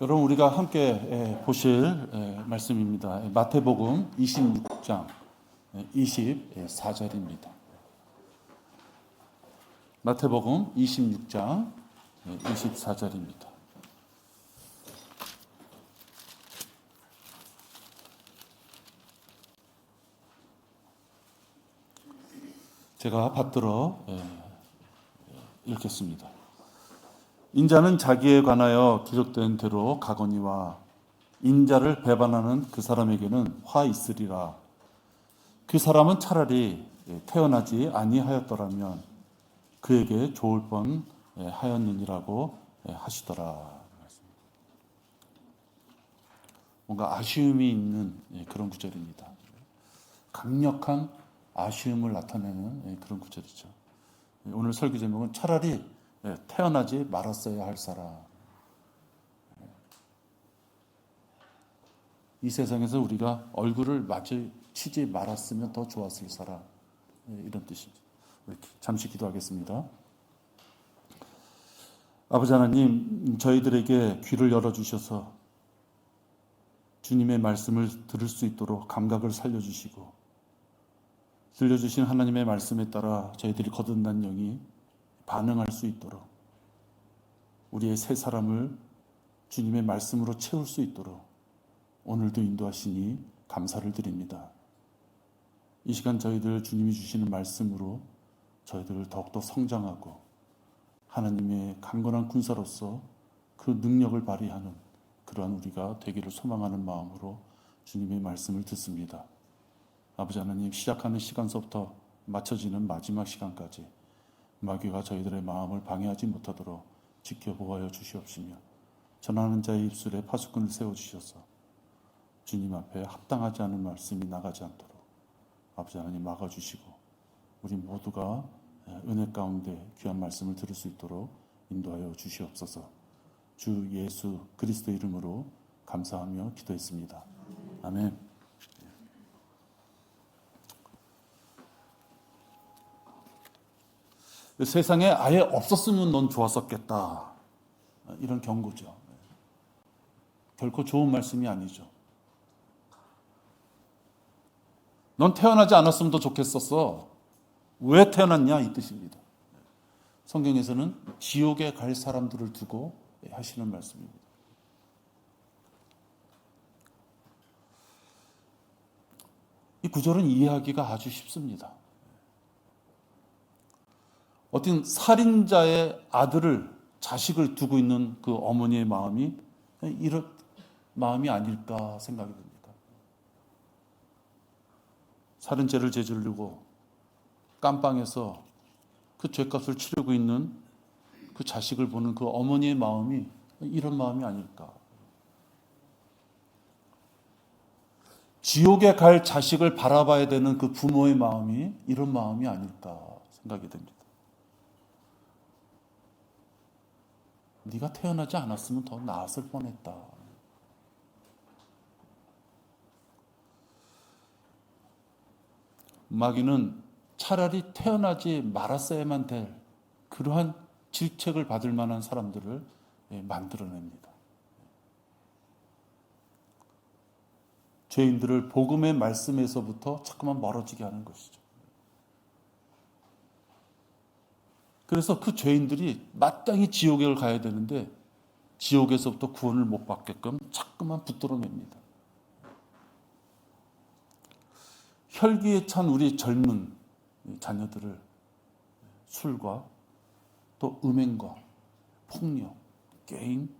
여러분 우리가 함께 보실 말씀입니다. 마태복음 26장 24절입니다. 마태복음 26장 24절입니다. 제가 받들어 읽겠습니다. 인자는 자기에 관하여 기록된 대로 가거니와 인자를 배반하는 그 사람에게는 화 있으리라. 그 사람은 차라리 태어나지 아니하였더라면 그에게 좋을 뻔 하였느니라고 하시더라. 뭔가 아쉬움이 있는 그런 구절입니다. 강력한 아쉬움을 나타내는 그런 구절이죠. 오늘 설교 제목은 차라리 태어나지 말았어야 할 사람. 이 세상에서 우리가 얼굴을 마주치지 말았으면 더 좋았을 사람. 이런 뜻입니다. 잠시 기도하겠습니다. 아버지 하나님, 저희들에게 귀를 열어주셔서 주님의 말씀을 들을 수 있도록 감각을 살려주시고 들려주신 하나님의 말씀에 따라 저희들이 거듭난 영이 반응할 수 있도록 우리의 새 사람을 주님의 말씀으로 채울 수 있도록 오늘도 인도하시니 감사를 드립니다. 이 시간 저희들 주님이 주시는 말씀으로 저희들을 더욱더 성장하고 하나님의 강건한 군사로서 그 능력을 발휘하는 그러한 우리가 되기를 소망하는 마음으로 주님의 말씀을 듣습니다. 아버지 하나님, 시작하는 시간서부터 마쳐지는 마지막 시간까지 마귀가 저희들의 마음을 방해하지 못하도록 지켜보아여 주시옵시며 전하는 자의 입술에 파수꾼을 세워주셔서 주님 앞에 합당하지 않은 말씀이 나가지 않도록 아버지 하나님 막아주시고 우리 모두가 은혜 가운데 귀한 말씀을 들을 수 있도록 인도하여 주시옵소서. 주 예수 그리스도 이름으로 감사하며 기도했습니다. 아멘. 세상에 아예 없었으면 넌 좋았었겠다. 이런 경고죠. 결코 좋은 말씀이 아니죠. 넌 태어나지 않았으면 더 좋겠었어. 왜 태어났냐 이 뜻입니다. 성경에서는 지옥에 갈 사람들을 두고 하시는 말씀입니다. 이 구절은 이해하기가 아주 쉽습니다. 어떤 살인자의 자식을 두고 있는 그 어머니의 마음이 이런 마음이 아닐까 생각이 듭니다. 살인죄를 저지르고 깜빵에서 그 죄값을 치르고 있는 그 자식을 보는 그 어머니의 마음이 이런 마음이 아닐까. 지옥에 갈 자식을 바라봐야 되는 그 부모의 마음이 이런 마음이 아닐까 생각이 됩니다. 네가 태어나지 않았으면 더 나았을 뻔했다. 마귀는 차라리 태어나지 말았어야만 될 그러한 질책을 받을 만한 사람들을 만들어냅니다. 죄인들을 복음의 말씀에서부터 자꾸만 멀어지게 하는 것이죠. 그래서 그 죄인들이 마땅히 지옥에 가야 되는데 지옥에서부터 구원을 못 받게끔 자꾸만 붙들어냅니다. 혈기에 찬 우리 젊은 자녀들을 술과 또 음행과 폭력, 게임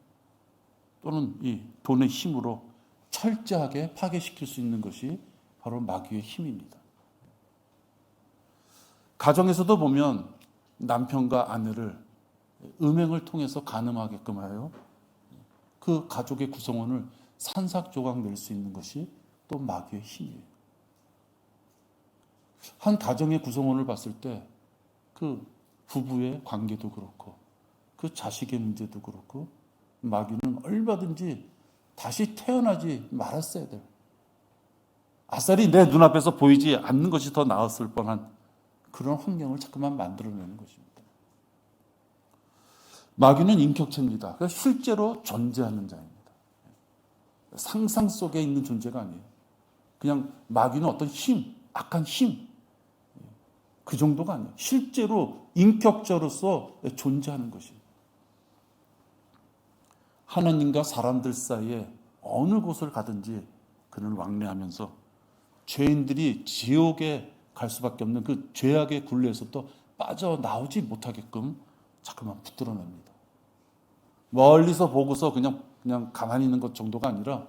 또는 이 돈의 힘으로 철저하게 파괴시킬 수 있는 것이 바로 마귀의 힘입니다. 가정에서도 보면 남편과 아내를 음행을 통해서 간음하게끔 하여 그 가족의 구성원을 산삭조각 낼 수 있는 것이 또 마귀의 힘이에요. 한 가정의 구성원을 봤을 때 그 부부의 관계도 그렇고 그 자식의 문제도 그렇고 마귀는 얼마든지 다시 태어나지 말았어야 돼요. 아싸리 내 눈앞에서 보이지 않는 것이 더 나았을 뻔한 그런 환경을 자꾸만 만들어내는 것입니다. 마귀는 인격체입니다. 실제로 존재하는 자입니다. 상상 속에 있는 존재가 아니에요. 그냥 마귀는 어떤 힘, 악한 힘, 그 정도가 아니에요. 실제로 인격자로서 존재하는 것이. 하나님과 사람들 사이에 어느 곳을 가든지 그는 왕래하면서 죄인들이 지옥에 갈 수밖에 없는 그 죄악의 굴레에서 또 빠져나오지 못하게끔 자꾸만 붙들어냅니다. 멀리서 보고서 그냥 가만히 있는 것 정도가 아니라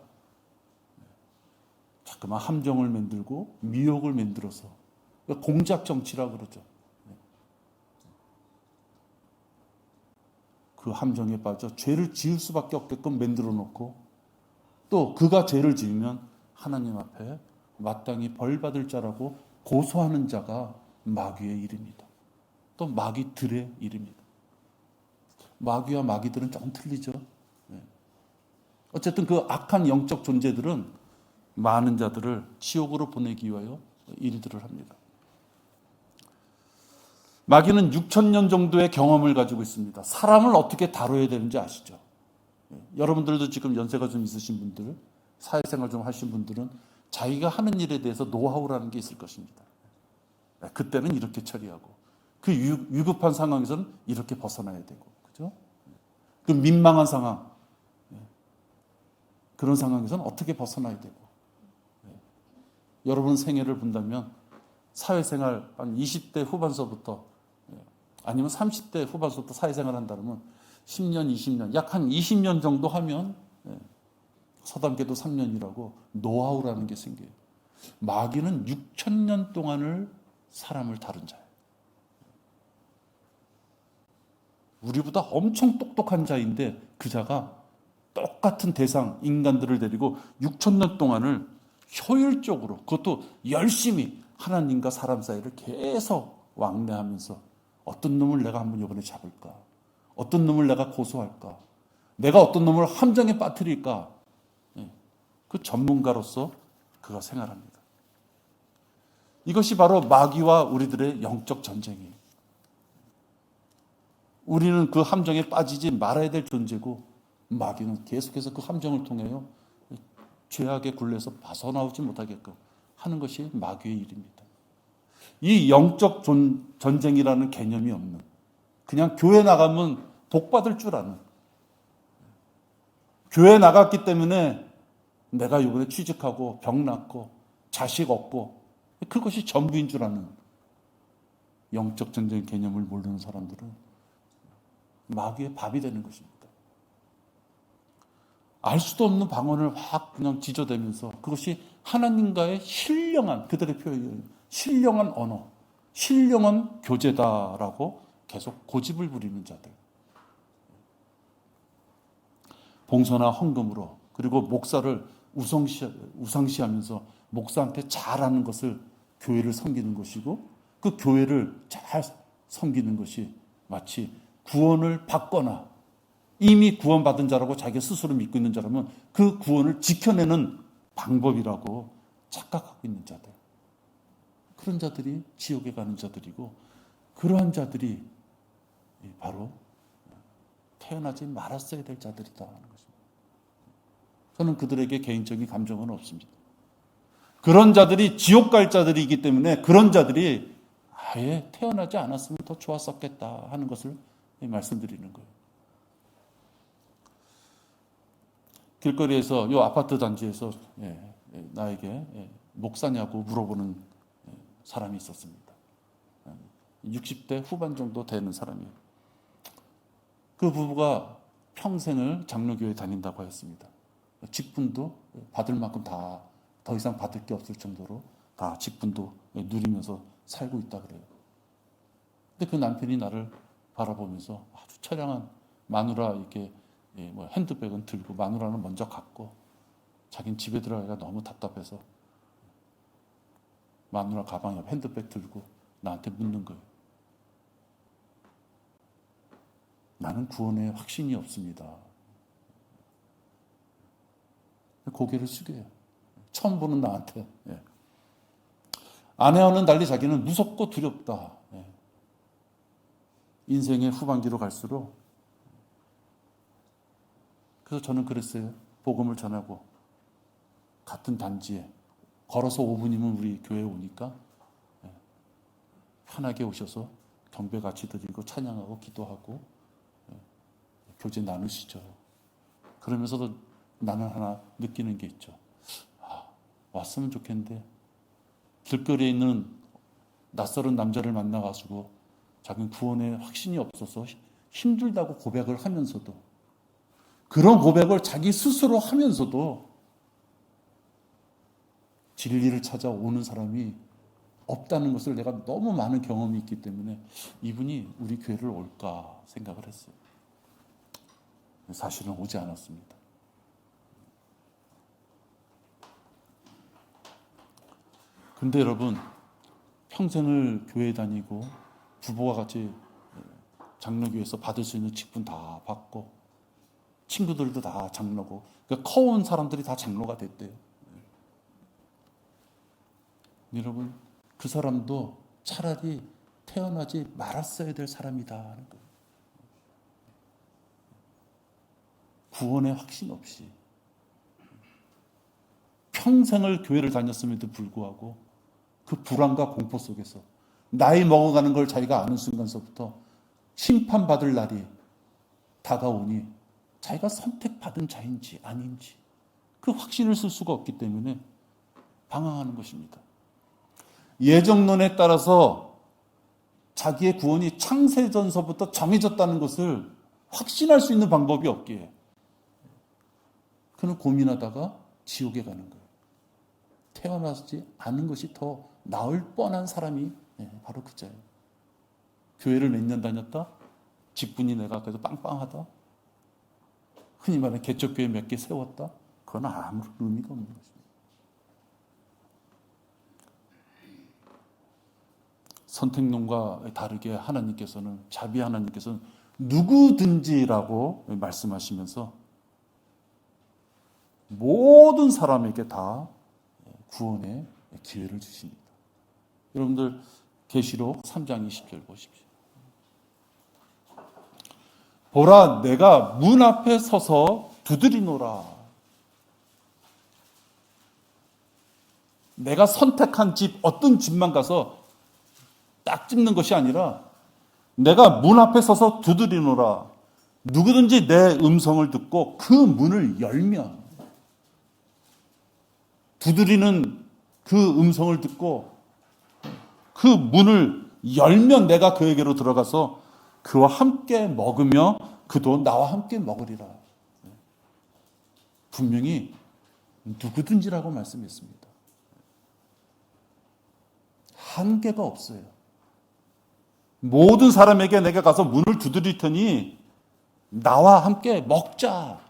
자꾸만 함정을 만들고 미혹을 만들어서 공작 정치라 그러죠. 그 함정에 빠져 죄를 지을 수밖에 없게끔 만들어 놓고 또 그가 죄를 지으면 하나님 앞에 마땅히 벌 받을 자라고 고소하는 자가 마귀의 일입니다. 또 마귀들의 일입니다. 마귀와 마귀들은 조금 틀리죠. 어쨌든 그 악한 영적 존재들은 많은 자들을 지옥으로 보내기 위하여 일들을 합니다. 마귀는 6,000년 정도의 경험을 가지고 있습니다. 사람을 어떻게 다뤄야 되는지 아시죠? 여러분들도 지금 연세가 좀 있으신 분들, 사회생활 좀 하신 분들은 자기가 하는 일에 대해서 노하우라는 게 있을 것입니다. 그때는 이렇게 처리하고 그 위급한 상황에서는 이렇게 벗어나야 되고, 그죠? 그 민망한 상황, 그런 상황에서는 어떻게 벗어나야 되고. 여러분 생애를 본다면 사회생활 한 20대 후반서부터 아니면 30대 후반서부터 사회생활 한다면 10년, 20년, 약 한 20년 정도 하면 서당계도 3년이라고 노하우라는 게 생겨요. 마귀는 6,000년 동안을 사람을 다룬 자예요. 우리보다 엄청 똑똑한 자인데 그 자가 똑같은 대상, 인간들을 데리고 6,000년 동안을 효율적으로, 그것도 열심히 하나님과 사람 사이를 계속 왕래하면서 어떤 놈을 내가 한번 이번에 잡을까? 어떤 놈을 내가 고소할까? 내가 어떤 놈을 함정에 빠뜨릴까? 그 전문가로서 그가 생활합니다. 이것이 바로 마귀와 우리들의 영적 전쟁이에요. 우리는 그 함정에 빠지지 말아야 될 존재고 마귀는 계속해서 그 함정을 통해요 죄악의 굴레에서 벗어나오지 못하게끔 하는 것이 마귀의 일입니다. 이 영적 전쟁이라는 개념이 없는, 그냥 교회 나가면 복 받을 줄 아는, 교회 나갔기 때문에 내가 이번에 취직하고 병 낫고 자식 얻고 그것이 전부인 줄 아는 영적 전쟁 개념을 모르는 사람들은 마귀의 밥이 되는 것입니다. 알 수도 없는 방언을 확 그냥 지저대면서 그것이 하나님과의 신령한, 그들의 표현이 신령한 언어, 신령한 교제다라고 계속 고집을 부리는 자들. 봉사나 헌금으로, 그리고 목사를 우상시하면서 목사한테 잘하는 것을 교회를 섬기는 것이고, 그 교회를 잘 섬기는 것이 마치 구원을 받거나 이미 구원받은 자라고 자기 스스로 믿고 있는 자라면 그 구원을 지켜내는 방법이라고 착각하고 있는 자들. 그런 자들이 지옥에 가는 자들이고, 그러한 자들이 바로 태어나지 말았어야 될 자들이다 하는 것입니다. 저는 그들에게 개인적인 감정은 없습니다. 그런 자들이 지옥 갈 자들이기 때문에 그런 자들이 아예 태어나지 않았으면 더 좋았었겠다 하는 것을 말씀드리는 거예요. 길거리에서 이 아파트 단지에서 나에게 목사냐고 물어보는 사람이 있었습니다. 60대 후반 정도 되는 사람이에요. 그 부부가 평생을 장로교회 다닌다고 했습니다. 직분도 받을 만큼 다 더 이상 받을 게 없을 정도로 다 직분도 누리면서 살고 있다 그래요. 근데 그 남편이 나를 바라보면서 아주 처량한 마누라 이렇게 핸드백은 들고, 마누라는 먼저 갔고 자기는 집에 들어가기가 너무 답답해서 마누라 가방 옆 핸드백 들고 나한테 묻는 거예요. 나는 구원에 확신이 없습니다. 고개를 숙여요. 처음 보는 나한테. 아내와는 달리 자기는 무섭고 두렵다. 인생의 후반기로 갈수록. 그래서 저는 그랬어요. 복음을 전하고 같은 단지에 걸어서 5분이면 우리 교회에 오니까 편하게 오셔서 경배 같이 드리고 찬양하고 기도하고 교제 나누시죠. 그러면서도 나는 하나 느끼는 게 있죠. 왔으면 좋겠는데 길거리에 있는 낯설은 남자를 만나가지고 자기는 구원에 확신이 없어서 힘들다고 고백을 하면서도, 그런 고백을 자기 스스로 하면서도 진리를 찾아오는 사람이 없다는 것을 내가 너무 많은 경험이 있기 때문에 이분이 우리 교회를 올까 생각을 했어요. 사실은 오지 않았습니다. 근데 여러분, 평생을 교회 다니고 부부와 같이 장로교회에서 받을 수 있는 직분 다 받고 친구들도 다 장로고, 그러니까 커온 사람들이 다 장로가 됐대요. 여러분, 그 사람도 차라리 태어나지 말았어야 될 사람이다 하는 거예요. 구원의 확신 없이 평생을 교회를 다녔음에도 불구하고 그 불안과 공포 속에서 나이 먹어가는 걸 자기가 아는 순간서부터 심판받을 날이 다가오니 자기가 선택받은 자인지 아닌지 그 확신을 쓸 수가 없기 때문에 방황하는 것입니다. 예정론에 따라서 자기의 구원이 창세전서부터 정해졌다는 것을 확신할 수 있는 방법이 없기에 그는 고민하다가 지옥에 가는 거예요. 태어나지 않은 것이 더 나을 뻔한 사람이 바로 그자예요. 교회를 몇 년 다녔다? 직분이 내가 그래도 빵빵하다? 흔히 말하는 개척교회 몇 개 세웠다? 그건 아무런 의미가 없는 것입니다. 선택론과 다르게 하나님께서는, 자비 하나님께서는 누구든지라고 말씀하시면서 모든 사람에게 다 구원의 기회를 주십니다. 여러분들 계시록 3장 20절 보십시오. 보라, 내가 문 앞에 서서 두드리노라. 내가 선택한 집, 어떤 집만 가서 딱 찝는 것이 아니라 내가 문 앞에 서서 두드리노라. 누구든지 내 음성을 듣고 그 문을 열면, 두드리는 그 음성을 듣고 그 문을 열면 내가 그에게로 들어가서 그와 함께 먹으며 그도 나와 함께 먹으리라. 분명히 누구든지라고 말씀했습니다. 한계가 없어요. 모든 사람에게 내가 가서 문을 두드릴 테니 나와 함께 먹자.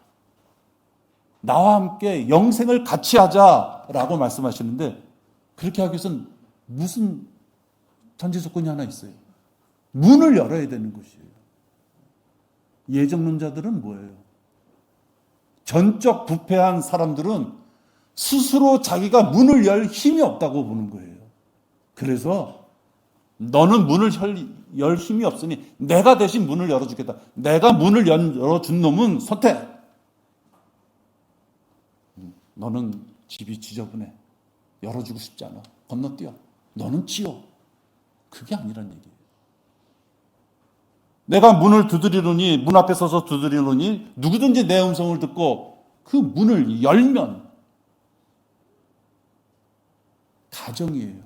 나와 함께 영생을 같이 하자라고 말씀하시는데, 그렇게 하기 위해서는 무슨 전제 조건이 하나 있어요. 문을 열어야 되는 것이에요. 예정론자들은 뭐예요? 전적 부패한 사람들은 스스로 자기가 문을 열 힘이 없다고 보는 거예요. 그래서 너는 문을 열 힘이 없으니 내가 대신 문을 열어주겠다. 내가 문을 열어준 놈은 선택. 너는 집이 지저분해. 열어주고 싶지 않아. 건너뛰어. 너는 치워. 그게 아니란 얘기예요. 내가 문을 두드리노니, 문 앞에 서서 두드리노니 누구든지 내 음성을 듣고 그 문을 열면, 가정이에요.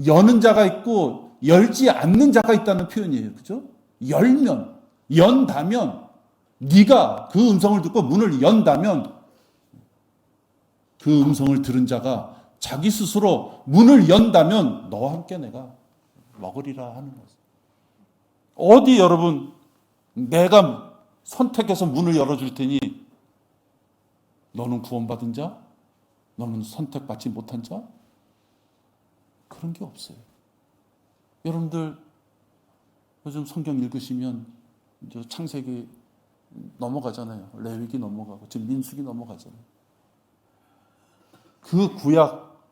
여는 자가 있고 열지 않는 자가 있다는 표현이에요. 그죠? 열면, 연다면, 네가 그 음성을 듣고 문을 연다면 그 음성을 들은 자가 자기 스스로 문을 연다면 너와 함께 내가 먹으리라 하는 거죠. 어디 여러분, 내가 선택해서 문을 열어줄 테니 너는 구원받은 자? 너는 선택받지 못한 자? 그런 게 없어요. 여러분들 요즘 성경 읽으시면 이제 창세기 넘어가잖아요. 레위기 넘어가고 지금 민수기 넘어가잖아요. 그 구약,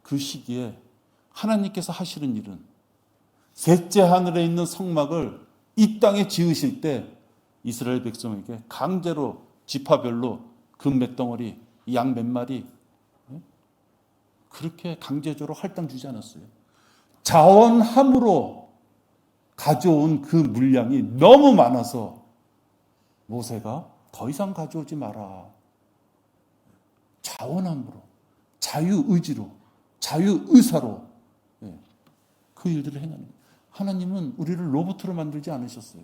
그 시기에 하나님께서 하시는 일은 셋째 하늘에 있는 성막을 이 땅에 지으실 때 이스라엘 백성에게 강제로 지파별로 금 몇 덩어리, 양 몇 마리, 그렇게 강제적으로 할당 주지 않았어요. 자원함으로 가져온 그 물량이 너무 많아서 모세가 더 이상 가져오지 마라. 자원함으로, 자유의지로, 자유의사로 그 일들을 행하는 거예요. 하나님은 우리를 로봇으로 만들지 않으셨어요.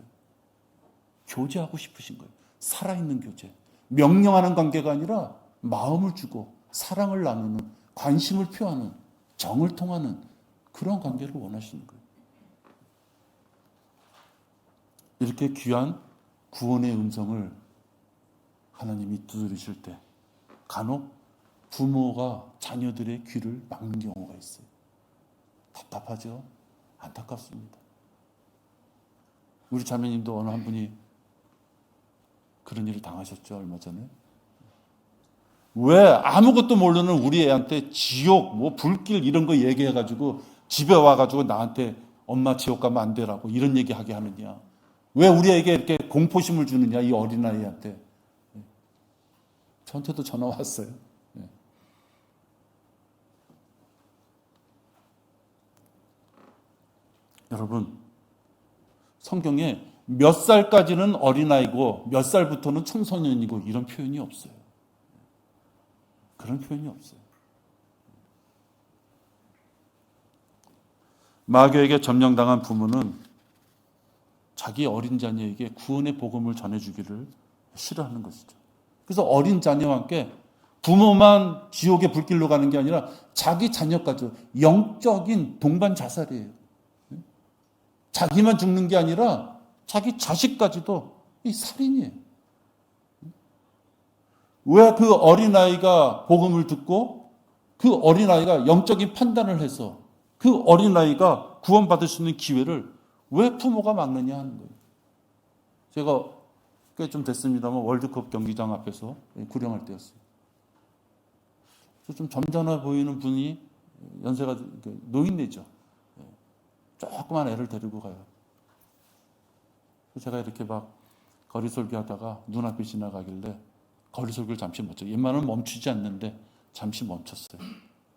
교제하고 싶으신 거예요. 살아있는 교제. 명령하는 관계가 아니라 마음을 주고 사랑을 나누는, 관심을 표하는, 정을 통하는 그런 관계를 원하시는 거예요. 이렇게 귀한 구원의 음성을 하나님이 두드리실 때 간혹 부모가 자녀들의 귀를 막는 경우가 있어요. 답답하죠? 안타깝습니다. 우리 자매님도 어느 한 분이 그런 일을 당하셨죠, 얼마 전에. 왜 아무것도 모르는 우리 애한테 지옥, 뭐 불길 이런 거 얘기해가지고 집에 와가지고 나한테 엄마 지옥 가면 안 되라고 이런 얘기하게 하느냐. 왜 우리에게 이렇게 공포심을 주느냐, 이 어린아이한테. 저한테도 전화 왔어요. 여러분, 성경에 몇 살까지는 어린아이고 몇 살부터는 청소년이고 이런 표현이 없어요. 그런 표현이 없어요. 마귀에게 점령당한 부모는 자기 어린 자녀에게 구원의 복음을 전해주기를 싫어하는 것이죠. 그래서 어린 자녀와 함께 부모만 지옥의 불길로 가는 게 아니라 자기 자녀까지 영적인 동반 자살이에요. 자기만 죽는 게 아니라 자기 자식까지도 이 살인이에요. 왜 그 어린아이가 복음을 듣고 그 어린아이가 영적인 판단을 해서 그 어린아이가 구원받을 수 있는 기회를 왜 부모가 막느냐 하는 거예요. 제가 꽤 좀 됐습니다만 월드컵 경기장 앞에서 구령할 때였어요. 좀 점잖아 보이는 분이 연세가 노인네죠. 조그만 애를 데리고 가요. 제가 이렇게 막 거리설교 하다가 눈앞에 지나가길래 거리설교를 잠시 멈췄어요. 웬만하면 멈추지 않는데 잠시 멈췄어요.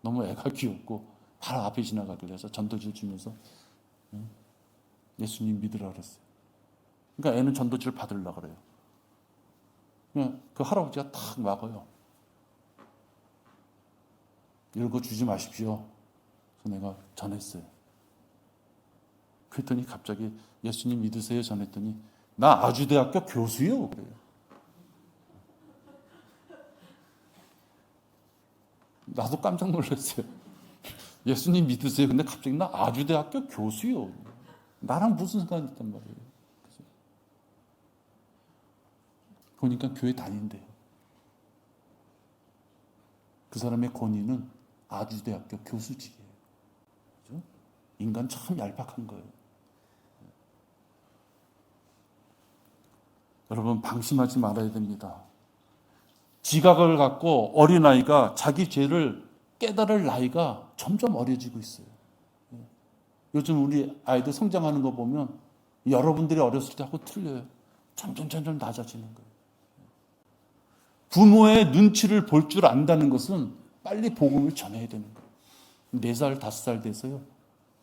너무 애가 귀엽고 바로 앞에 지나가길래 해서 전도지를 주면서 예수님 믿으라 그랬어요. 그러니까 애는 전도지를 받으려고 그래요. 그냥 그 할아버지가 탁 막아요. 읽어주지 마십시오. 그래서 내가 전했어요. 그랬더니 갑자기 예수님 믿으세요 전했더니 나 아주대학교 교수요 그래요. 나도 깜짝 놀랐어요. 예수님 믿으세요. 근데 갑자기 나 아주대학교 교수요. 나랑 무슨 상관이 있단 말이에요. 보니까 교회 다닌대요. 그 사람의 권위는 아주대학교 교수직이에요. 그죠? 인간 참 얄팍한 거예요. 여러분 방심하지 말아야 됩니다. 지각을 갖고 어린아이가 자기 죄를 깨달을 나이가 점점 어려지고 있어요. 요즘 우리 아이들 성장하는 거 보면 여러분들이 어렸을 때 하고 틀려요. 점점 낮아지는 거예요. 부모의 눈치를 볼 줄 안다는 것은 빨리 복음을 전해야 되는 거예요. 4살, 5살 돼서요.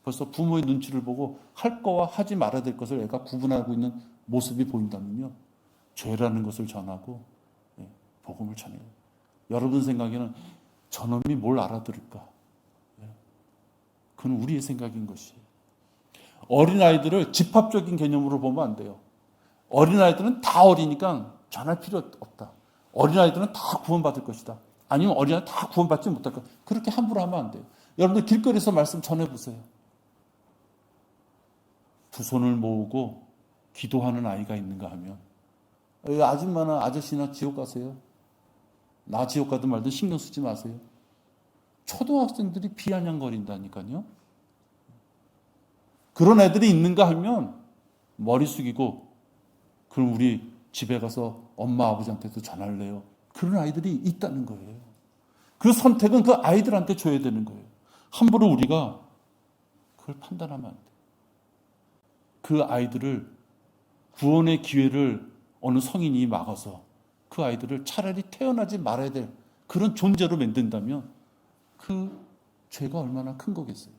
벌써 부모의 눈치를 보고 할 거와 하지 말아야 될 것을 애가 구분하고 있는 모습이 보인다면요. 죄라는 것을 전하고 복음을 전해요. 여러분 생각에는 저놈이 뭘 알아들을까? 그건 우리의 생각인 것이에요. 어린아이들을 집합적인 개념으로 보면 안 돼요. 어린아이들은 다 어리니까 전할 필요 없다. 어린아이들은 다 구원받을 것이다. 아니면 어린아이 다 구원받지 못할 것. 그렇게 함부로 하면 안 돼요. 여러분들 길거리에서 말씀 전해보세요. 두 손을 모으고 기도하는 아이가 있는가 하면 아줌마나 아저씨나 지옥 가세요. 나 지옥 가든 말든 신경 쓰지 마세요. 초등학생들이 비아냥거린다니까요. 그런 애들이 있는가 하면 머리 숙이고 그럼 우리 집에 가서 엄마 아버지한테도 전할래요. 그런 아이들이 있다는 거예요. 그 선택은 그 아이들한테 줘야 되는 거예요. 함부로 우리가 그걸 판단하면 안 돼요. 그 아이들을 구원의 기회를 어느 성인이 막아서 그 그 아이들을 차라리 태어나지 말아야 될 그런 존재로 만든다면 그 죄가 얼마나 큰 거겠어요.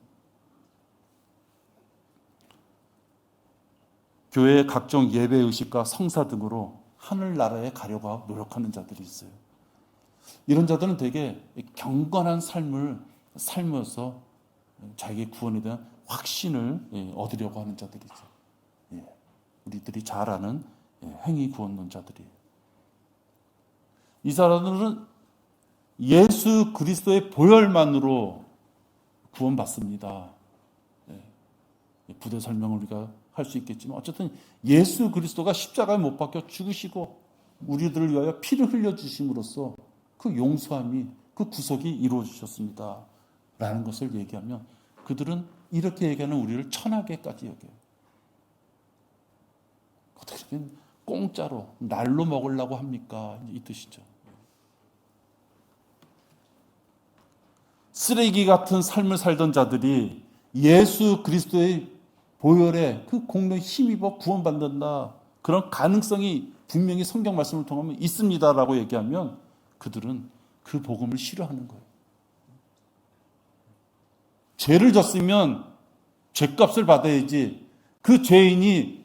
교회의 각종 예배 의식과 성사 등으로 하늘나라에 가려고 노력하는 자들이 있어요. 이런 자들은 되게 경건한 삶을 살면서 자기의 구원에 대한 확신을 얻으려고 하는 자들이죠. 우리들이 잘 아는 행위 구원론자들이에요. 이 사람들은 예수 그리스도의 보혈만으로 구원받습니다. 부대 설명을 우리가 할 수 있겠지만 어쨌든 예수 그리스도가 십자가에 못 박혀 죽으시고 우리들을 위하여 피를 흘려주심으로써 그 용서함이 그 구속이 이루어지셨습니다 라는 것을 얘기하면 그들은 이렇게 얘기하는 우리를 천하게까지 여겨요. 어떻게 공짜로 날로 먹으려고 합니까? 이 뜻이죠. 쓰레기 같은 삶을 살던 자들이 예수 그리스도의 보혈에 그 공로에 힘입어 구원받는다. 그런 가능성이 분명히 성경 말씀을 통하면 있습니다라고 얘기하면 그들은 그 복음을 싫어하는 거예요. 죄를 졌으면 죄값을 받아야지 그 죄인이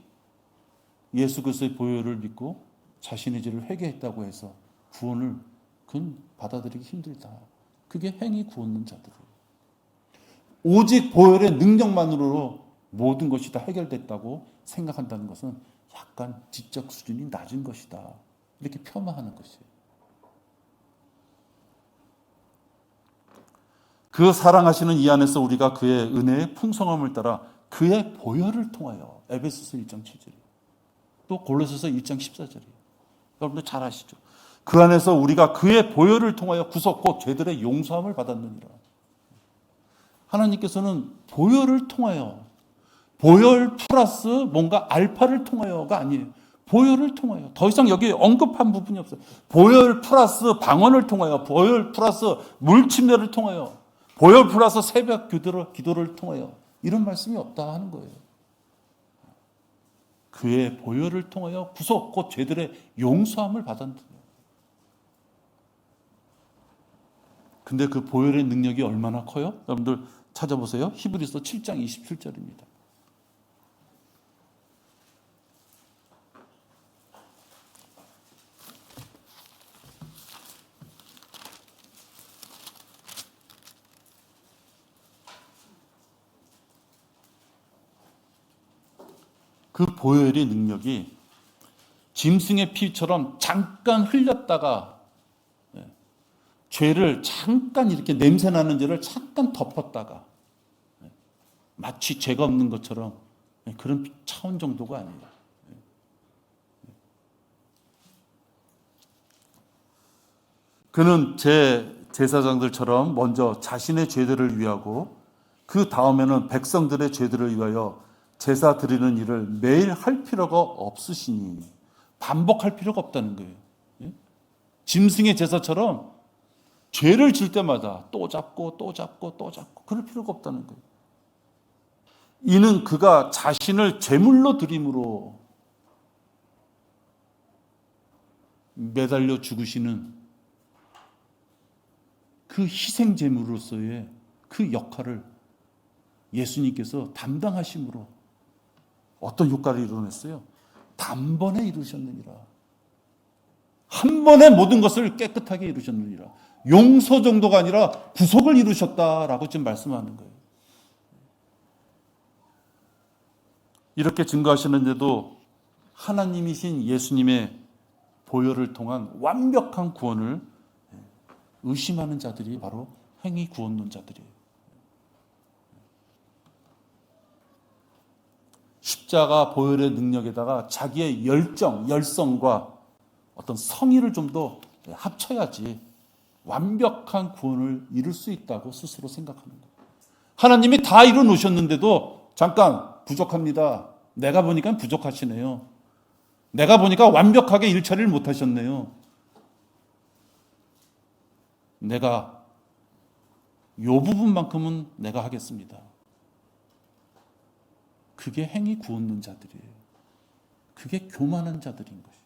예수 그리스도의 보혈을 믿고 자신의 죄를 회개했다고 해서 구원을 그건 받아들이기 힘들다. 그게 행위 구원론 자들이에요. 오직 보혈의 능력만으로 모든 것이 다 해결됐다고 생각한다는 것은 약간 지적 수준이 낮은 것이다. 이렇게 폄하하는 것이에요. 그 사랑하시는 이 안에서 우리가 그의 은혜의 풍성함을 따라 그의 보혈을 통하여 에베소서 1장 7절 또 골로새서 1장 14절이에요. 여러분들 잘 아시죠? 그 안에서 우리가 그의 보혈을 통하여 구속 곧 죄들의 용서함을 받았느니라. 하나님께서는 보혈을 통하여 보혈 플러스 뭔가 알파를 통하여가 아니에요. 보혈을 통하여. 더 이상 여기 언급한 부분이 없어요. 보혈 플러스 방언을 통하여 보혈 플러스 물침례를 통하여 보혈 플러스 새벽 기도를 통하여 이런 말씀이 없다 하는 거예요. 그의 보혈을 통하여 구속 곧 죄들의 용서함을 받았다. 근데 그 보혈의 능력이 얼마나 커요? 여러분들 찾아보세요. 히브리서 7장 27절입니다. 그 보혈의 능력이 짐승의 피처럼 잠깐 흘렸다가 죄를 잠깐 이렇게 냄새나는 죄를 잠깐 덮었다가 마치 죄가 없는 것처럼 그런 차원 정도가 아니에요. 그는 제사장들처럼 먼저 자신의 죄들을 위하고 그 다음에는 백성들의 죄들을 위하여 제사 드리는 일을 매일 할 필요가 없으시니 반복할 필요가 없다는 거예요. 짐승의 제사처럼 죄를 질 때마다 또 잡고 또 잡고 또 잡고 그럴 필요가 없다는 거예요. 이는 그가 자신을 제물로 드림으로 매달려 죽으시는 그 희생 제물로서의 그 역할을 예수님께서 담당하심으로 어떤 효과를 이루어냈어요? 단번에 이루셨느니라. 한 번에 모든 것을 깨끗하게 이루셨느니라. 용서 정도가 아니라 구속을 이루셨다라고 지금 말씀하는 거예요. 이렇게 증거하시는데도 하나님이신 예수님의 보혈을 통한 완벽한 구원을 의심하는 자들이 바로 행위 구원론자들이에요. 십자가 보혈의 능력에다가 자기의 열성과 어떤 성의를 좀 더 합쳐야지 완벽한 구원을 이룰 수 있다고 스스로 생각하는 거예요. 하나님이 다 이루 놓으셨는데도 잠깐 부족합니다. 내가 보니까 부족하시네요. 내가 보니까 완벽하게 일처리를 못하셨네요. 내가 요 부분만큼은 내가 하겠습니다. 그게 행위 구원론 자들이에요. 그게 교만한 자들인 것이에요.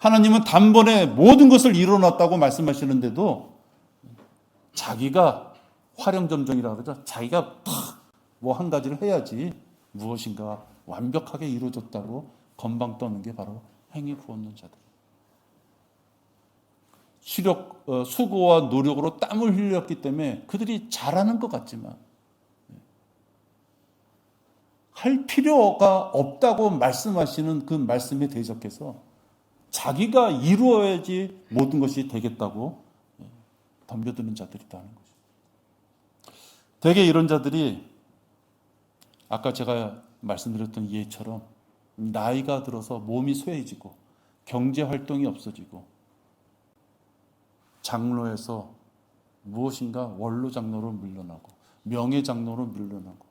하나님은 단번에 모든 것을 이뤄놨다고 말씀하시는데도 자기가 활용점정이라고 그러죠. 자기가 뭐 한 가지를 해야지 무엇인가 완벽하게 이루어졌다고 건방 떠는 게 바로 행위 구원론 자들. 수고와 노력으로 땀을 흘렸기 때문에 그들이 잘하는 것 같지만 할 필요가 없다고 말씀하시는 그 말씀에 대적해서 자기가 이루어야지 모든 것이 되겠다고 덤벼드는 자들이다 하는 거죠. 대개 이런 자들이 아까 제가 말씀드렸던 이해처럼 나이가 들어서 몸이 쇠해지고 경제 활동이 없어지고 장로에서 무엇인가 원로 장로로 물러나고 명예 장로로 물러나고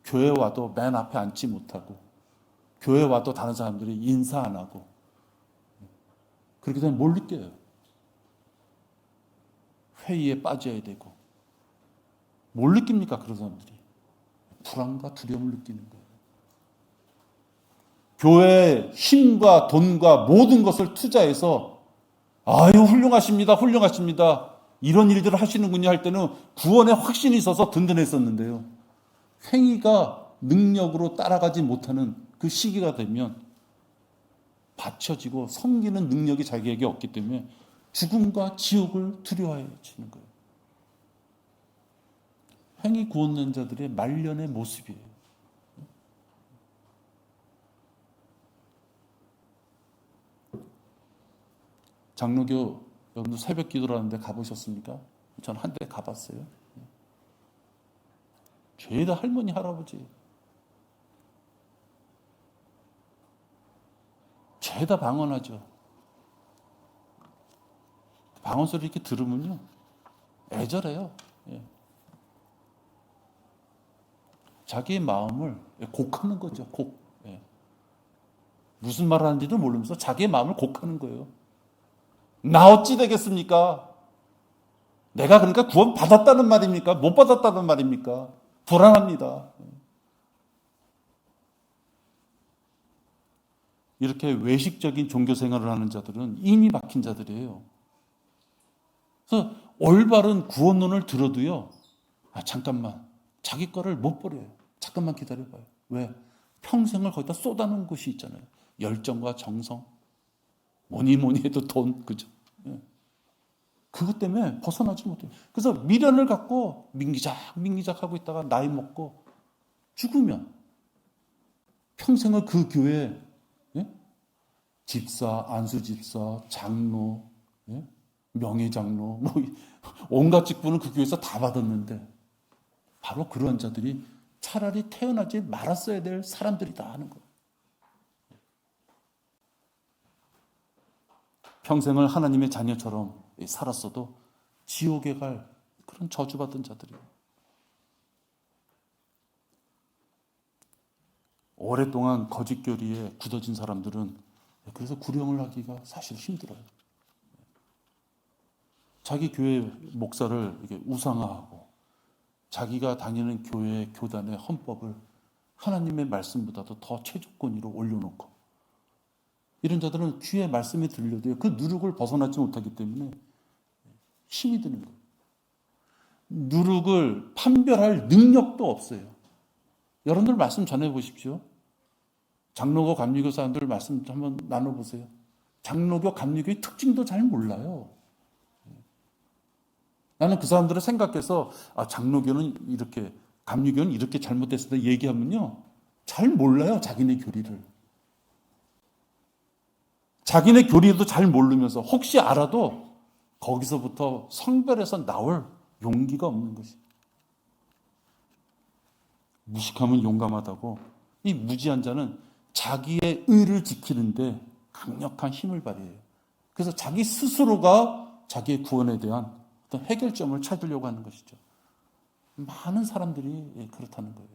교회 와도 맨 앞에 앉지 못하고 교회 와도 다른 사람들이 인사 안 하고 그렇게 되면 뭘 느껴요? 회의에 빠져야 되고 뭘 느낍니까? 그런 사람들이 불안과 두려움을 느끼는 거예요. 교회에 힘과 돈과 모든 것을 투자해서 아유 훌륭하십니다. 훌륭하십니다. 이런 일들을 하시는군요 할 때는 구원에 확신이 있어서 든든했었는데요. 행위가 능력으로 따라가지 못하는 그 시기가 되면 받쳐지고 섬기는 능력이 자기에게 없기 때문에 죽음과 지옥을 두려워해지는 거예요. 행위 구원론 자들의 말년의 모습이에요. 장로교 여러분들 새벽 기도라는데 가보셨습니까? 저는 한 대 가봤어요. 죄다 할머니 할아버지 죄다 방언하죠. 방언 소리 이렇게 들으면요 애절해요. 자기의 마음을 곡하는 거죠. 곡. 무슨 말 하는지도 모르면서 자기의 마음을 곡하는 거예요. 나 어찌 되겠습니까? 내가 그러니까 구원 받았다는 말입니까? 못 받았다는 말입니까? 불안합니다. 이렇게 외식적인 종교 생활을 하는 자들은 인이 박힌 자들이에요. 그래서 올바른 구원론을 들어도요. 잠깐만. 자기 거를 못 버려요. 잠깐만 기다려봐요. 왜? 평생을 거기다 쏟아놓은 것이 있잖아요. 열정과 정성. 뭐니 해도 돈. 그죠? 그것 때문에 벗어나지 못해요. 그래서 미련을 갖고 민기작 하고 있다가 나이 먹고 죽으면 평생을 그 교회 집사, 안수집사, 장로, 명예장로 뭐 온갖 직분을 그 교회에서 다 받았는데 바로 그런 자들이 차라리 태어나지 말았어야 될 사람들이다 하는 거예요. 평생을 하나님의 자녀처럼 살았어도 지옥에 갈 그런 저주받은 자들이에요. 오랫동안 거짓 교리에 굳어진 사람들은 그래서 구령을 하기가 사실 힘들어요. 자기 교회 목사를 이렇게 우상화하고 자기가 다니는 교회 교단의 헌법을 하나님의 말씀보다도 더 최조건위로 올려놓고 이런 자들은 귀에 말씀이 들려도요. 그 누룩을 벗어나지 못하기 때문에 힘이 드는 거예요. 누룩을 판별할 능력도 없어요. 여러분들 말씀 전해보십시오. 장로교, 감리교 사람들 말씀 한번 나눠보세요. 장로교, 감리교의 특징도 잘 몰라요. 나는 그 사람들을 생각해서 장로교는 이렇게, 감리교는 이렇게 잘못됐다 얘기하면요. 잘 몰라요. 자기네 교리를. 자기네 교리도 잘 모르면서 혹시 알아도 거기서부터 성별에서 나올 용기가 없는 것이. 무식하면 용감하다고 이 무지한 자는 자기의 의를 지키는데 강력한 힘을 발휘해요. 그래서 자기 스스로가 자기의 구원에 대한 어떤 해결점을 찾으려고 하는 것이죠. 많은 사람들이 그렇다는 거예요.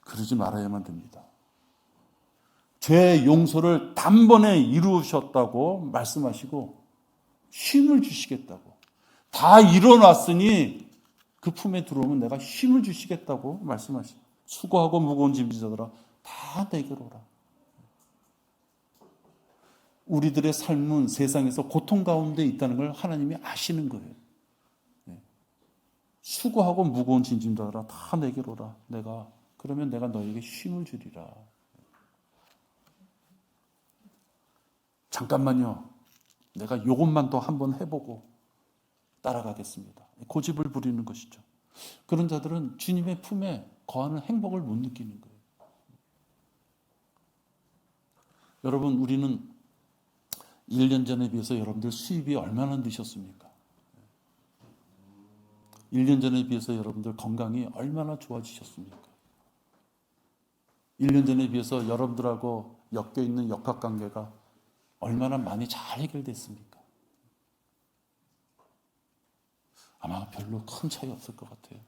그러지 말아야만 됩니다. 죄 용서를 단번에 이루셨다고 말씀하시고 힘을 주시겠다고 다 이뤄놨으니 그 품에 들어오면 내가 힘을 주시겠다고 말씀하시고 수고하고 무거운 짐 지자들아 다 내게로 오라. 우리들의 삶은 세상에서 고통 가운데 있다는 걸 하나님이 아시는 거예요. 수고하고 무거운 짐진들아 다 내게로 오라. 그러면 내가 너에게 쉼을 주리라. 잠깐만요. 내가 요것만 더 한번 해보고 따라가겠습니다. 고집을 부리는 것이죠. 그런 자들은 주님의 품에 거하는 행복을 못 느끼는 거예요. 여러분, 우리는 1년 전에 비해서 여러분들 수입이 얼마나 느셨습니까? 1년 전에 비해서 여러분들 건강이 얼마나 좋아지셨습니까? 1년 전에 비해서 여러분들하고 엮여있는 역학관계가 얼마나 많이 잘 해결됐습니까? 아마 별로 큰 차이 없을 것 같아요.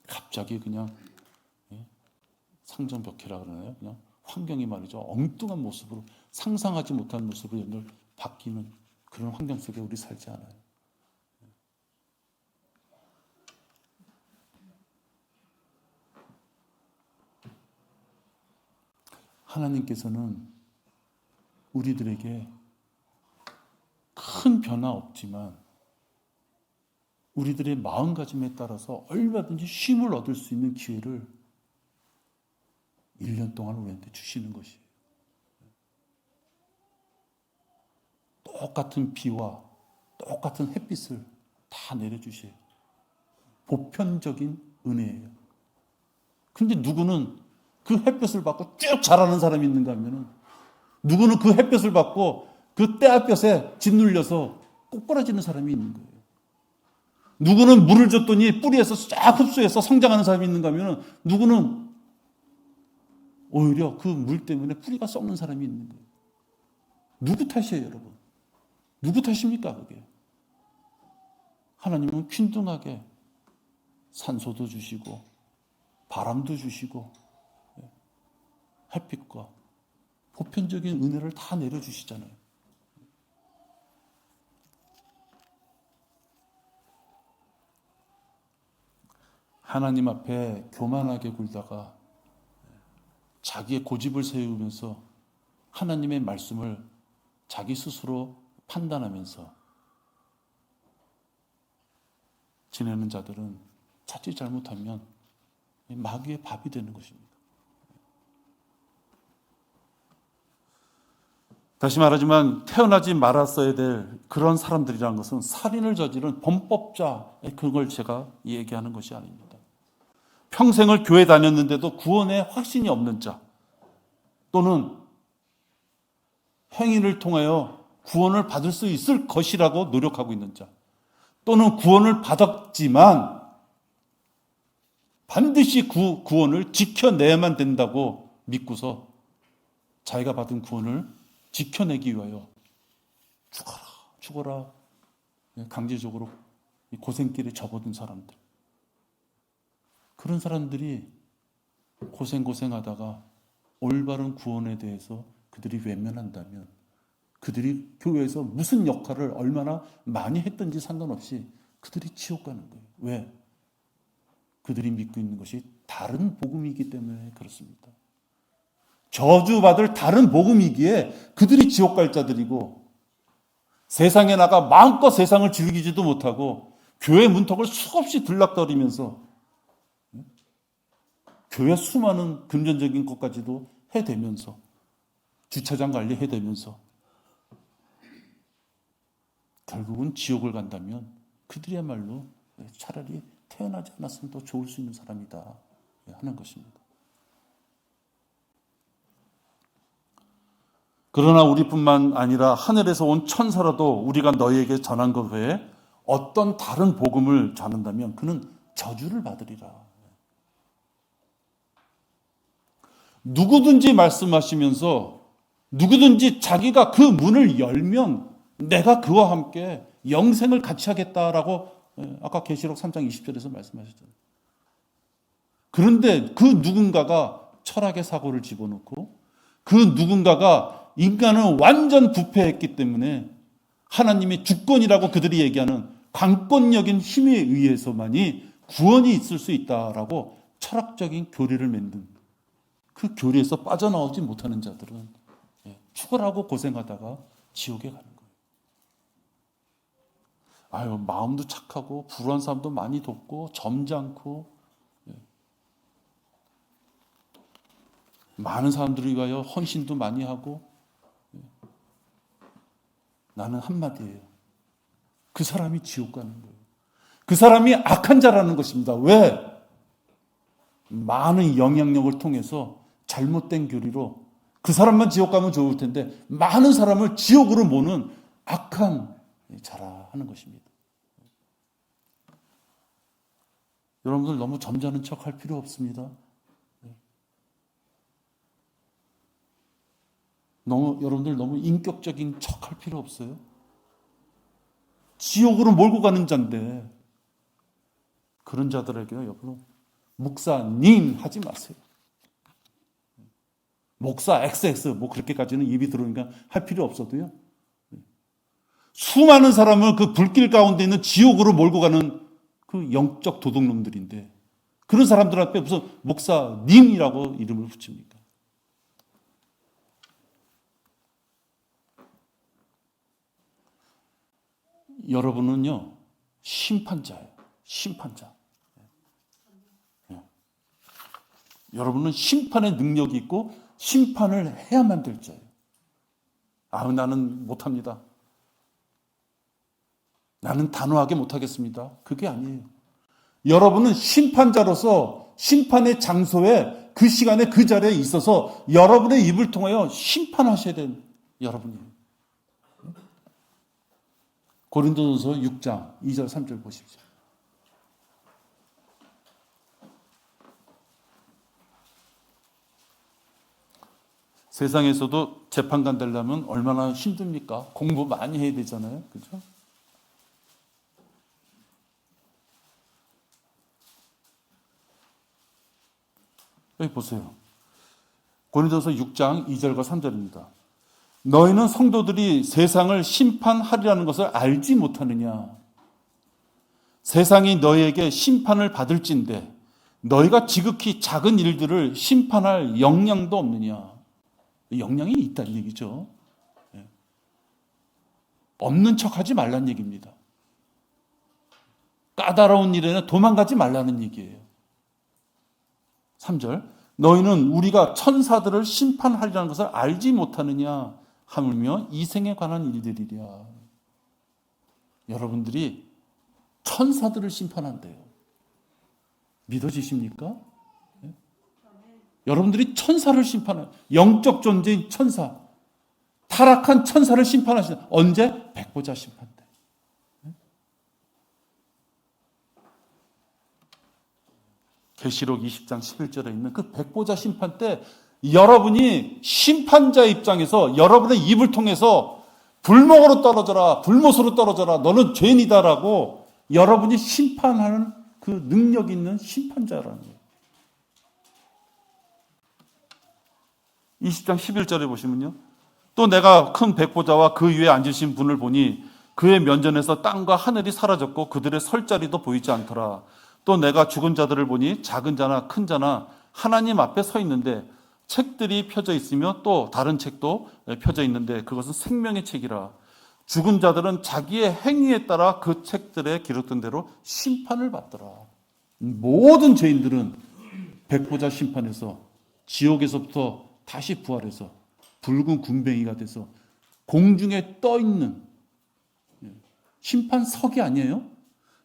갑자기 그냥 상정벽해라 그러나요? 그냥 환경이 말이죠. 엉뚱한 모습으로 상상하지 못한 모습으로 연결 바뀌는 그런 환경 속에 우리 살지 않아요. 하나님께서는 우리들에게 큰 변화 없지만 우리들의 마음가짐에 따라서 얼마든지 쉼을 얻을 수 있는 기회를 1년 동안 우리한테 주시는 것이에요. 똑같은 비와 똑같은 햇빛을 다 내려주셔요. 보편적인 은혜예요. 근데 누구는 그 햇볕을 받고 쭉 자라는 사람이 있는가 하면은 누구는 그 햇볕을 받고 그 떼햇볕에 짓눌려서 꼬꾸라지는 사람이 있는 거예요. 누구는 물을 줬더니 뿌리에서 쫙 흡수해서 성장하는 사람이 있는가 하면은 누구는 오히려 그 물 때문에 뿌리가 썩는 사람이 있는 거예요. 누구 탓이에요, 여러분? 누구 탓입니까, 그게? 하나님은 균등하게 산소도 주시고 바람도 주시고 햇빛과 보편적인 은혜를 다 내려주시잖아요. 하나님 앞에 교만하게 굴다가 자기의 고집을 세우면서 하나님의 말씀을 자기 스스로 판단하면서 지내는 자들은 자칫 잘못하면 마귀의 밥이 되는 것입니다. 다시 말하지만 태어나지 말았어야 될 그런 사람들이라는 것은 살인을 저지른 범법자, 그걸 제가 얘기하는 것이 아닙니다. 평생을 교회 다녔는데도 구원에 확신이 없는 자, 또는 행위를 통하여 구원을 받을 수 있을 것이라고 노력하고 있는 자, 또는 구원을 받았지만 반드시 구원을 지켜내야만 된다고 믿고서 자기가 받은 구원을 지켜내기 위하여 죽어라 강제적으로 고생길에 접어든 사람들, 그런 사람들이 고생하다가 올바른 구원에 대해서 그들이 외면한다면 그들이 교회에서 무슨 역할을 얼마나 많이 했든지 상관없이 그들이 지옥 가는 거예요. 왜? 그들이 믿고 있는 것이 다른 복음이기 때문에 그렇습니다. 저주받을 다른 복음이기에 그들이 지옥 갈 자들이고, 세상에 나가 마음껏 세상을 즐기지도 못하고 교회 문턱을 수없이 들락거리면서 교회 수많은 금전적인 것까지도 해대면서 주차장 관리 해대면서 결국은 지옥을 간다면 그들이야말로 차라리 태어나지 않았으면 더 좋을 수 있는 사람이다 하는 것입니다. 그러나 우리뿐만 아니라 하늘에서 온 천사라도 우리가 너희에게 전한 것 외에 어떤 다른 복음을 전한다면 그는 저주를 받으리라. 누구든지 말씀하시면서 누구든지 자기가 그 문을 열면 내가 그와 함께 영생을 같이 하겠다라고 아까 계시록 3장 20절에서 말씀하셨잖아요. 그런데 그 누군가가 철학의 사고를 집어넣고 그 누군가가 인간은 완전 부패했기 때문에 하나님의 주권이라고 그들이 얘기하는 강권력인 힘에 의해서만이 구원이 있을 수 있다라고 철학적인 교리를 만든 그 교리에서 빠져나오지 못하는 자들은 추월하고 고생하다가 지옥에 가는 거예요. 아유, 마음도 착하고 불우한 사람도 많이 돕고 점잖고 많은 사람들을 위하여 헌신도 많이 하고 나는 한마디예요. 그 사람이 지옥 가는 거예요. 그 사람이 악한 자라는 것입니다. 왜? 많은 영향력을 통해서 잘못된 교리로 그 사람만 지옥 가면 좋을 텐데 많은 사람을 지옥으로 모는 악한 자라 하는 것입니다. 여러분들 너무 점잖은 척 할 필요 없습니다. 여러분들 너무 인격적인 척 할 필요 없어요. 지옥으로 몰고 가는 자인데 그런 자들에게요, 여러분 목사님 하지 마세요. 목사 XX 뭐 그렇게까지는 입이 들어오니까 할 필요 없어도요. 수많은 사람을 그 불길 가운데 있는 지옥으로 몰고 가는 그 영적 도둑놈들인데 그런 사람들 앞에 무슨 목사님이라고 이름을 붙입니까? 여러분은요 심판자예요. 심판자. 여러분은 심판의 능력이 있고 심판을 해야만 될 자예요. 나는 못합니다. 나는 단호하게 못하겠습니다. 그게 아니에요. 여러분은 심판자로서 심판의 장소에 그 시간에 그 자리에 있어서 여러분의 입을 통하여 심판하셔야 되는 여러분이에요. 고린도전서 6장 2절 3절 보십시오. 세상에서도 재판관 되려면 얼마나 힘듭니까? 공부 많이 해야 되잖아요. 그렇죠? 여기 보세요. 고린도서 6장 2절과 3절입니다. 너희는 성도들이 세상을 심판하리라는 것을 알지 못하느냐? 세상이 너희에게 심판을 받을진데 너희가 지극히 작은 일들을 심판할 역량도 없느냐? 역량이 있다는 얘기죠. 없는 척하지 말라는 얘기입니다. 까다로운 일에는 도망가지 말라는 얘기예요. 3절 너희는 우리가 천사들을 심판하리라는 것을 알지 못하느냐 하물며 이생에 관한 일들이랴. 여러분들이 천사들을 심판한대요. 믿어지십니까? 여러분들이 천사를 심판해요. 영적 존재인 천사, 타락한 천사를 심판하시는 언제? 백보자 심판 때. 계시록 20장 11절에 있는 그 백보자 심판 때 여러분이 심판자 입장에서 여러분의 입을 통해서 불목으로 떨어져라, 불못으로 떨어져라, 너는 죄인이다라고 여러분이 심판하는 그 능력 있는 심판자라는 거예요. 20장 11절에 보시면요. 또 내가 큰 백보자와 그 위에 앉으신 분을 보니 그의 면전에서 땅과 하늘이 사라졌고 그들의 설 자리도 보이지 않더라. 또 내가 죽은 자들을 보니 작은 자나 큰 자나 하나님 앞에 서 있는데 책들이 펴져 있으며 또 다른 책도 펴져 있는데 그것은 생명의 책이라. 죽은 자들은 자기의 행위에 따라 그 책들에 기록된 대로 심판을 받더라. 모든 죄인들은 백보자 심판에서 지옥에서부터 다시 부활해서 붉은 군뱅이가 돼서 공중에 떠 있는 심판석이 아니에요.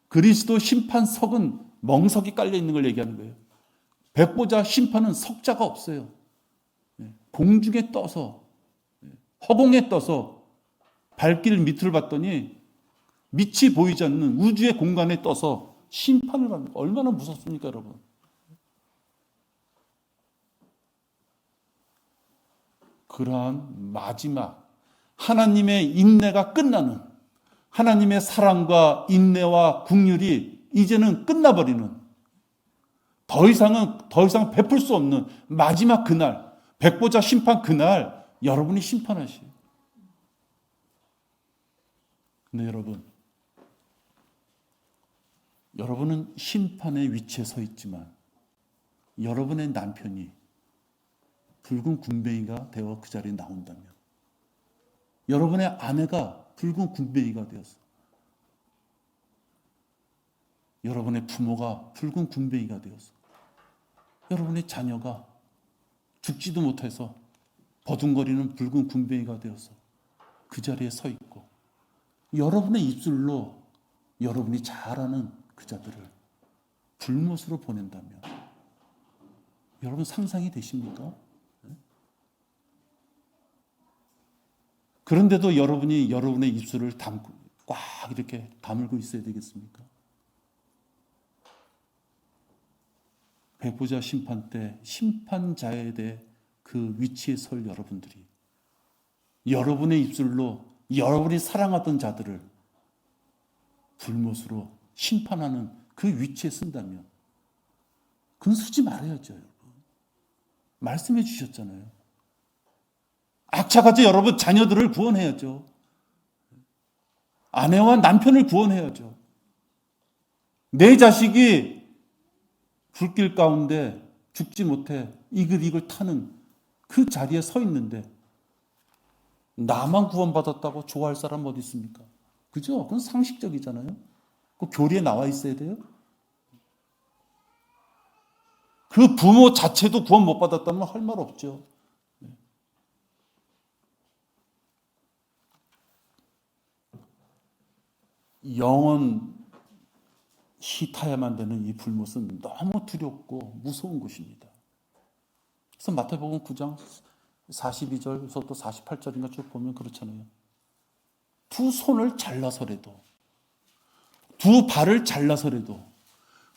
그리스도 심판석은 멍석이 깔려 있는 걸 얘기하는 거예요. 백보자 심판은 석자가 없어요. 공중에 떠서 허공에 떠서 발길 밑을 봤더니 밑이 보이지 않는 우주의 공간에 떠서 심판을 받는 거예요. 얼마나 무섭습니까, 여러분? 그러한 마지막 하나님의 인내가 끝나는 하나님의 사랑과 인내와 긍휼이 이제는 끝나버리는 더 이상 베풀 수 없는 마지막 그날 백보자 심판 그날 여러분이 심판하시오. 근데 여러분은 심판의 위치에 서 있지만 여러분의 남편이 붉은 군뱅이가 되어 그 자리에 나온다면, 여러분의 아내가 붉은 군뱅이가 되어서, 여러분의 부모가 붉은 군뱅이가 되어서, 여러분의 자녀가 죽지도 못해서 버둥거리는 붉은 군뱅이가 되어서 그 자리에 서 있고, 여러분의 입술로 여러분이 잘 아는 그 자들을 불못으로 보낸다면, 여러분 상상이 되십니까? 그런데도 여러분이 여러분의 입술을 꽉 이렇게 다물고 있어야 되겠습니까? 배보자 심판 때 심판자에 대해 그 위치에 설 여러분들이 여러분의 입술로 여러분이 사랑하던 자들을 불못으로 심판하는 그 위치에 쓴다면, 그건 쓰지 말아야죠. 여러분. 말씀해 주셨잖아요. 악착같이 여러분 자녀들을 구원해야죠. 아내와 남편을 구원해야죠. 내 자식이 불길 가운데 죽지 못해 이글이글 타는 그 자리에 서 있는데 나만 구원받았다고 좋아할 사람 어디 있습니까? 그죠? 그건 상식적이잖아요. 그 교리에 나와 있어야 돼요. 그 부모 자체도 구원 못 받았다면 할 말 없죠. 영원히 타야만 되는 이 불못은 너무 두렵고 무서운 것입니다. 그래서 마태복음 9장 42절에서 또 48절인가 쭉 보면 그렇잖아요. 두 손을 잘라서라도, 두 발을 잘라서라도,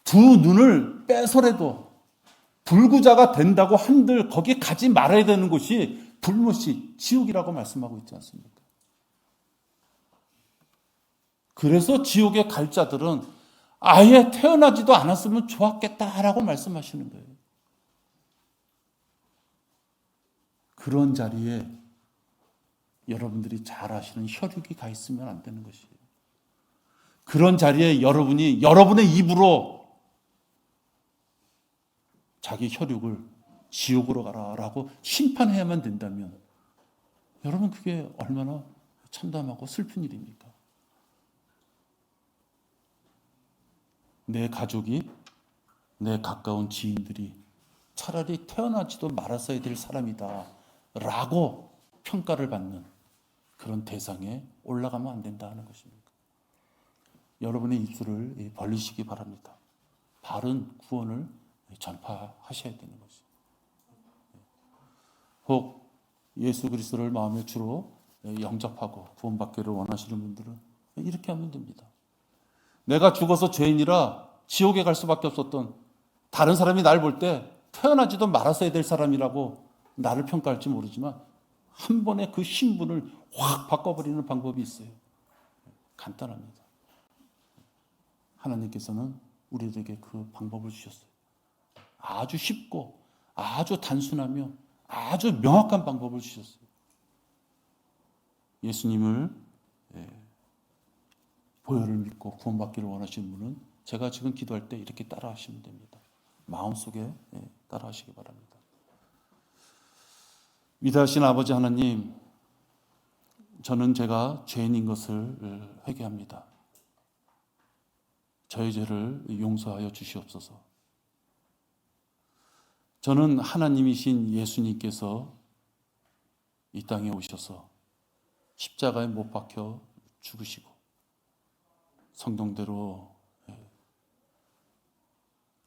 두 눈을 빼서라도 불구자가 된다고 한들 거기에 가지 말아야 되는 곳이 불못이 지옥이라고 말씀하고 있지 않습니까? 그래서 지옥에 갈 자들은 아예 태어나지도 않았으면 좋았겠다라고 말씀하시는 거예요. 그런 자리에 여러분들이 잘 아시는 혈육이 가 있으면 안 되는 것이에요. 그런 자리에 여러분이 여러분의 입으로 자기 혈육을 지옥으로 가라라고 심판해야만 된다면, 여러분 그게 얼마나 참담하고 슬픈 일입니까? 내 가족이, 내 가까운 지인들이 차라리 태어나지도 말았어야 될 사람이다 라고 평가를 받는 그런 대상에 올라가면 안 된다 하는 것입니다. 여러분의 입술을 벌리시기 바랍니다. 바른 구원을 전파하셔야 되는 것입니다. 혹 예수 그리스도를 마음의 주로 영접하고 구원받기를 원하시는 분들은 이렇게 하면 됩니다. 내가 죽어서 죄인이라 지옥에 갈 수밖에 없었던, 다른 사람이 날 볼 때 태어나지도 말았어야 될 사람이라고 나를 평가할지 모르지만 한 번에 그 신분을 확 바꿔버리는 방법이 있어요. 간단합니다. 하나님께서는 우리에게 그 방법을 주셨어요. 아주 쉽고 아주 단순하며 아주 명확한 방법을 주셨어요. 예수님을 보혈을 믿고 구원받기를 원하시는 분은 제가 지금 기도할 때 이렇게 따라 하시면 됩니다. 마음속에 따라 하시기 바랍니다. 위대하신 아버지 하나님, 저는 제가 죄인인 것을 회개합니다. 저의 죄를 용서하여 주시옵소서. 저는 하나님이신 예수님께서 이 땅에 오셔서 십자가에 못 박혀 죽으시고 성경대로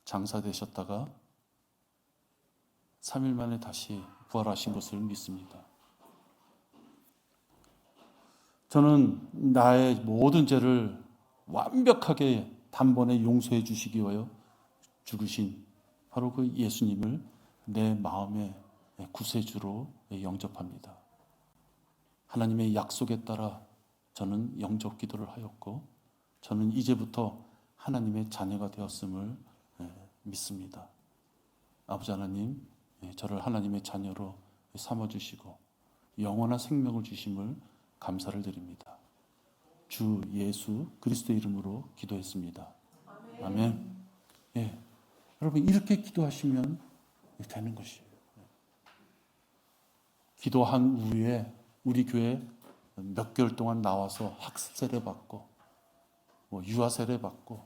장사되셨다가 3일 만에 다시 부활하신 것을 믿습니다. 저는 나의 모든 죄를 완벽하게 단번에 용서해 주시기 위하여 죽으신 바로 그 예수님을 내 마음의 구세주로 영접합니다. 하나님의 약속에 따라 저는 영접 기도를 하였고, 저는 이제부터 하나님의 자녀가 되었음을 믿습니다. 아버지 하나님, 저를 하나님의 자녀로 삼아주시고 영원한 생명을 주심을 감사를 드립니다. 주 예수 그리스도의 이름으로 기도했습니다. 아멘. 예, 여러분 이렇게 기도하시면 되는 것이에요. 기도한 후에 우리 교회 몇 개월 동안 나와서 학습 세례 받고 유아 세례 받고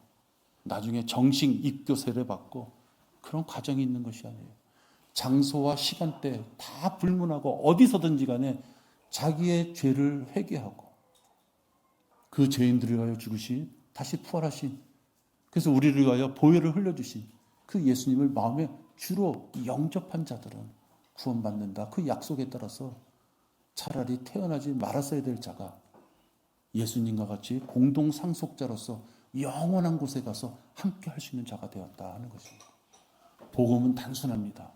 나중에 정식 입교 세례 받고 그런 과정이 있는 것이 아니에요. 장소와 시간대 다 불문하고 어디서든지 간에 자기의 죄를 회개하고 그 죄인들을 위하여 죽으신 다시 부활하신, 그래서 우리를 위하여 보혈을 흘려주신 그 예수님을 마음에 주로 영접한 자들은 구원받는다. 그 약속에 따라서 차라리 태어나지 말았어야 될 자가 예수님과 같이 공동 상속자로서 영원한 곳에 가서 함께 할 수 있는 자가 되었다 하는 것입니다. 복음은 단순합니다.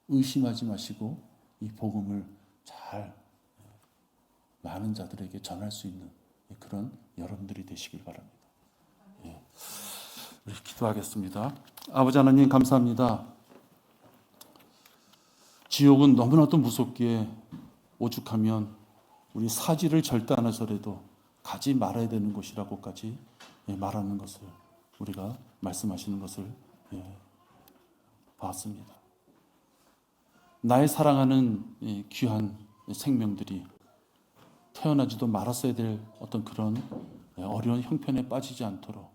의심하지 마시고 이 복음을 잘 많은 자들에게 전할 수 있는 그런 여러분들이 되시길 바랍니다. 우리 기도하겠습니다. 아버지 하나님 감사합니다. 지옥은 너무나도 무섭기에 오죽하면 우리 사지를 절대 안 해서라도 가지 말아야 되는 곳이라고까지 말하는 것을, 우리가 말씀하시는 것을 봤습니다. 나의 사랑하는 귀한 생명들이 태어나지도 말았어야 될 어떤 그런 어려운 형편에 빠지지 않도록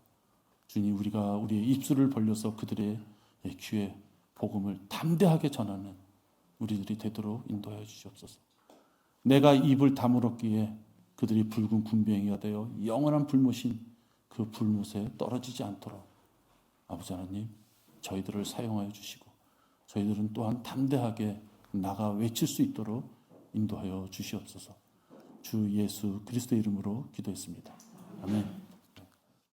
주님, 우리가 우리의 입술을 벌려서 그들의 귀에 복음을 담대하게 전하는 우리들이 되도록 인도하여 주시옵소서. 내가 입을 다물었기에 그들이 붉은 군병이가 되어 영원한 불못인 그 불못에 떨어지지 않도록 아버지 하나님 저희들을 사용하여 주시고 저희들은 또한 담대하게 나가 외칠 수 있도록 인도하여 주시옵소서. 주 예수 그리스도의 이름으로 기도했습니다. 아멘.